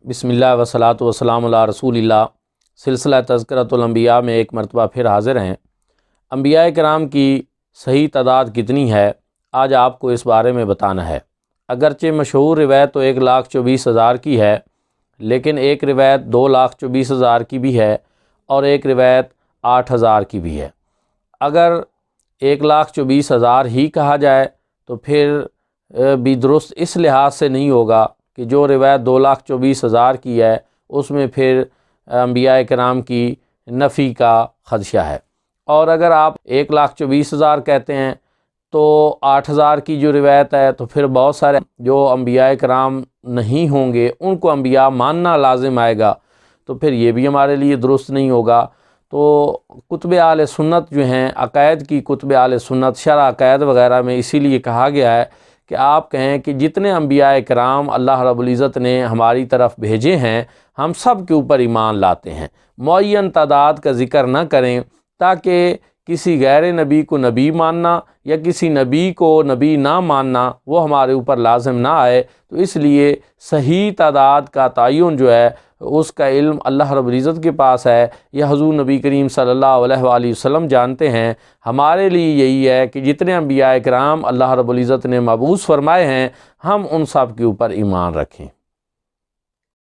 بسم اللہ والصلاۃ والسلام علی رسول اللہ سلسلہ تذکرۃ الانبیاء میں ایک مرتبہ پھر حاضر ہیں۔ انبیاء کرام کی صحیح تعداد کتنی ہے آج آپ کو اس بارے میں بتانا ہے۔ اگرچہ مشہور روایت تو 1,24,000 کی ہے، لیکن ایک روایت 2,24,000 کی بھی ہے اور ایک روایت 8,000 کی بھی ہے۔ اگر 1,24,000 ہی کہا جائے تو پھر بھی درست اس لحاظ سے نہیں ہوگا کہ جو روایت 2,24,000 کی ہے اس میں پھر انبیاء کرام کی نفی کا خدشہ ہے، اور اگر آپ 1,24,000 کہتے ہیں تو 8,000 کی جو روایت ہے تو پھر بہت سارے جو انبیاء کرام نہیں ہوں گے ان کو انبیاء ماننا لازم آئے گا، تو پھر یہ بھی ہمارے لیے درست نہیں ہوگا۔ تو کتب اہل سنت جو ہیں، عقائد کی کتب اہل سنت، شرح عقائد وغیرہ میں اسی لیے کہا گیا ہے کہ آپ کہیں کہ جتنے انبیاء کرام اللہ رب العزت نے ہماری طرف بھیجے ہیں ہم سب کے اوپر ایمان لاتے ہیں، معین تعداد کا ذکر نہ کریں تاکہ کسی غیر نبی کو نبی ماننا یا کسی نبی کو نبی نہ ماننا وہ ہمارے اوپر لازم نہ آئے۔ تو اس لیے صحیح تعداد کا تعین جو ہے اس کا علم اللہ رب العزت کے پاس ہے، یا حضور نبی کریم صلی اللہ علیہ وآلہ وسلم جانتے ہیں۔ ہمارے لیے یہی ہے کہ جتنے انبیاء کرام اللہ رب العزت نے مبعوث فرمائے ہیں ہم ان سب کے اوپر ایمان رکھیں۔